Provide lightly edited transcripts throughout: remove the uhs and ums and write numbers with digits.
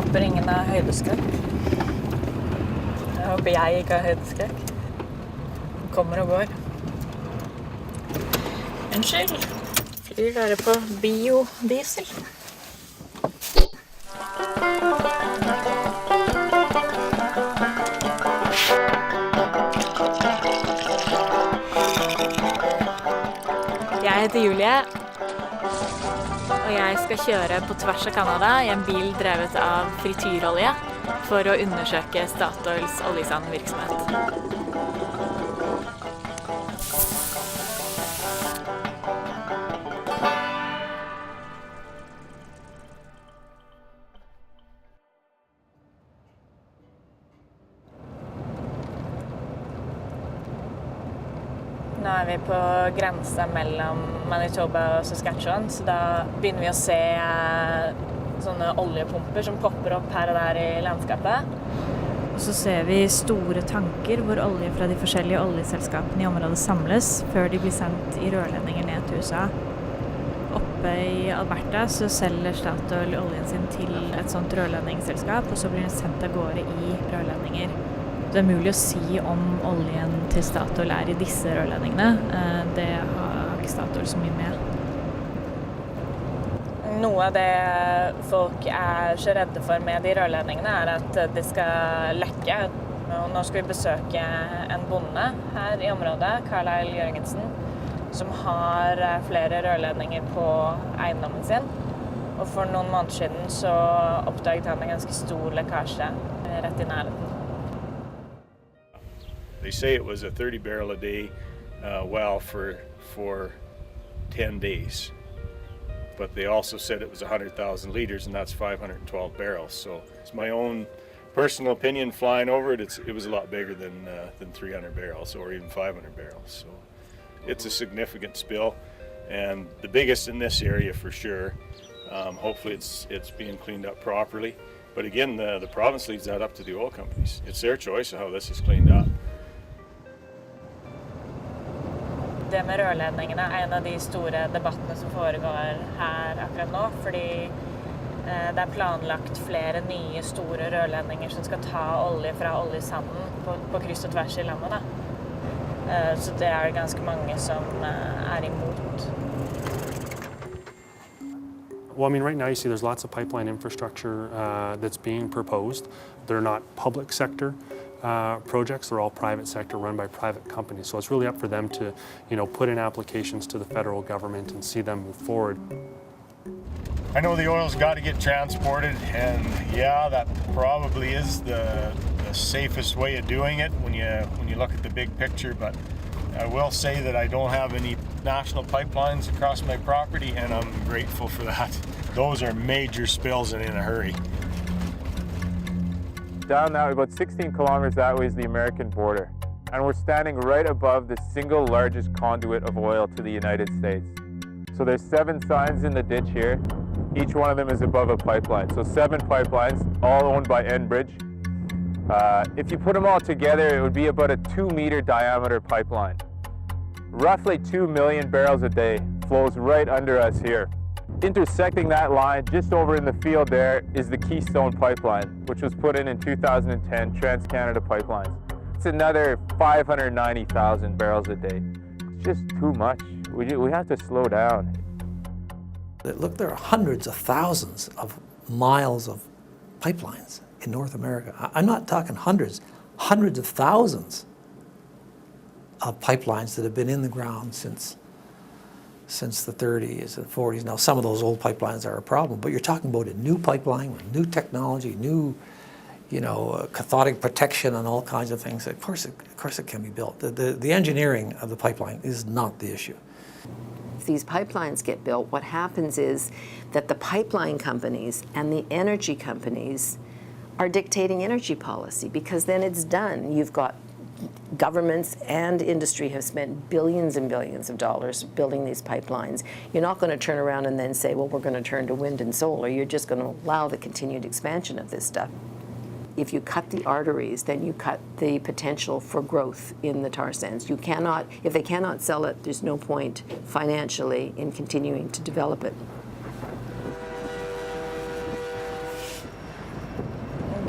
håper ingen har høydeskrekk. Jeg håper jeg ikke har høydeskrekk. Den kommer og går. Unnskyld. Flyr dere på biodiesel? Jeg heter Julie, og jeg skal kjøre på tvers av Canada i en bil drevet av frityrolje for å undersøke Statoils oljesandvirksomhet. Nå er vi på grensa mellom Manitoba og Saskatchewan, så da begynner vi å se sånne oljepumper som popper opp her og der i landskapet. Og så ser vi store tanker hvor olje fra de forskjellige oljeselskapene i området samles før de blir sendt i rørledninger ned til USA. Oppe i Alberta så selger Statoil oljen sin til et sånt rørledningsselskap, og så blir den sendt av gårde i rørledninger. Det er mulig å si om oljen til Statoil er i disse rørledningene. Det har ikke Statoil så mye med. Noe av det folk er så redde for med de rørledningene er at de skal lekke. Og nå skal vi besøke en bonde her i området, Carlisle Jørgensen, som har flere rørledninger på eiendommen sin. Og for noen måneder siden så oppdaget han en ganske stor lekkasje rett i nærheten. They say it was a 30 barrel a day well for 10 days. But they also said it was 100,000 liters, and that's 512 barrels. So it's my own personal opinion flying over it. It was a lot bigger than 300 barrels or even 500 barrels. So it's a significant spill, and the biggest in this area for sure. Hopefully it's being cleaned up properly. But again, the province leaves that up to the oil companies. It's their choice of how this is cleaned up. Det med rørledningene er en av de store debattene som foregår her akkurat nå, fordi det er planlagt flere nye store rørledninger som skal ta olje fra oljesanden på kryss og tvers i landet. Så det er ganske mange som er imot. Well, I mean, right now you see there's lots of pipeline infrastructure that's being proposed. They're not public sector projects, they're all private sector run by private companies. So it's really up for them to, put in applications to the federal government and see them move forward. I know the oil's got to get transported, and yeah, that probably is the safest way of doing it when you look at the big picture, but I will say that I don't have any national pipelines across my property, and I'm grateful for that. Those are major spills and in a hurry. Down that way, about 16 kilometers that way is the American border. And we're standing right above the single largest conduit of oil to the United States. So there's 7 signs in the ditch here. Each one of them is above a pipeline. So 7 pipelines, all owned by Enbridge. If you put them all together, it would be about a 2-meter diameter pipeline. Roughly 2 million barrels a day flows right under us here. Intersecting that line, just over in the field there, is the Keystone Pipeline, which was put in 2010, TransCanada Pipelines. It's another 590,000 barrels a day. It's just too much. We have to slow down. Look, there are hundreds of thousands of miles of pipelines in North America. I'm not talking hundreds of thousands of pipelines that have been in the ground since the 30s and 40s. Now, some of those old pipelines are a problem, but you're talking about a new pipeline with new technology, new, cathodic protection and all kinds of things. Of course it can be built. The engineering of the pipeline is not the issue. If these pipelines get built, what happens is that the pipeline companies and the energy companies are dictating energy policy, because then it's done. You've got governments and industry have spent billions and billions of dollars building these pipelines. You're not going to turn around and then say, well, we're going to turn to wind and solar. You're just going to allow the continued expansion of this stuff. If you cut the arteries, then you cut the potential for growth in the tar sands. You cannot, if they cannot sell it, there's no point financially in continuing to develop it.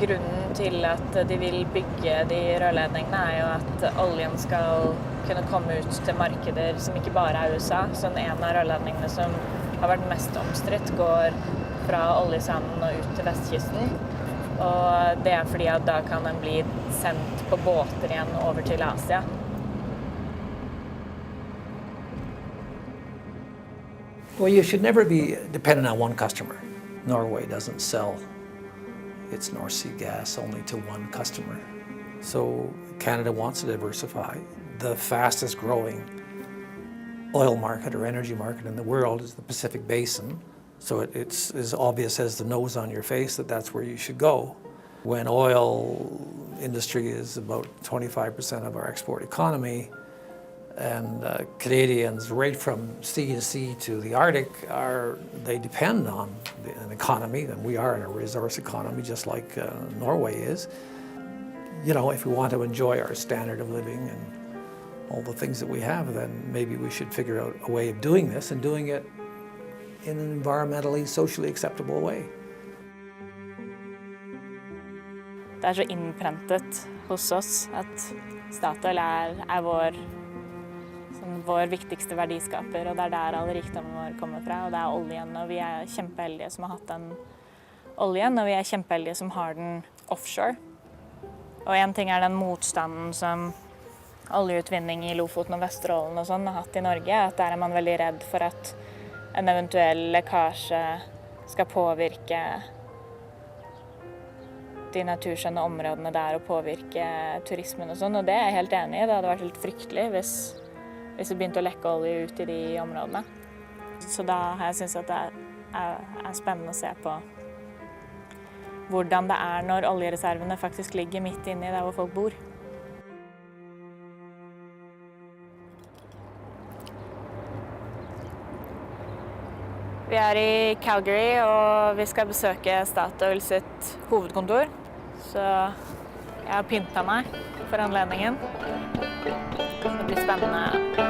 grunnen til at de vil bygge de rørledningene er jo at oljen skal kunne komme ut til markeder som ikke bare er USA. Så en av rørledningene som har vært mest omstridt går fra oljesanden og ut til vestkysten. Og det er fordi at da kan den bli sendt på båter igjen over til Asia. Well, you should never be dependent on one customer. Norway doesn't sell its North Sea gas only to one customer. So Canada wants to diversify. The fastest growing oil market or energy market in the world is the Pacific Basin. So it's as obvious as the nose on your face that that's where you should go. When oil industry is about 25% of our export economy, and Canadians right from sea to sea to the Arctic they depend on an economy, and we are in a resource economy just like Norway is. You know, if we want to enjoy our standard of living and all the things that we have, then maybe we should figure out a way of doing this and doing it in an environmentally, socially acceptable way. Det så innprentet hos oss at Statoil er vår viktigste verdiskaper, og det der all rikdommen vår kommer fra, og det oljen, og vi kjempeheldige som har hatt den oljen, og vi kjempeheldige som har den offshore. Og en ting den motstanden som oljeutvinning i Lofoten og Vesterålen og sånn har hatt i Norge, at der man veldig redd for at en eventuell lekkasje skal påvirke de naturskjønne områdene der og påvirke turismen og sånn, og det jeg helt enig i. Det hadde vært helt fryktelig hvis det begynte å lekke olje ut i de områdene. Så da har jeg syntes at det er spennende å se på hvordan det når oljereservene faktisk ligger midt inne i der hvor folk bor. Vi i Calgary, og vi skal besøke Statoil sitt hovedkontor. Så jeg har pyntet meg for anledningen. Det blir spennende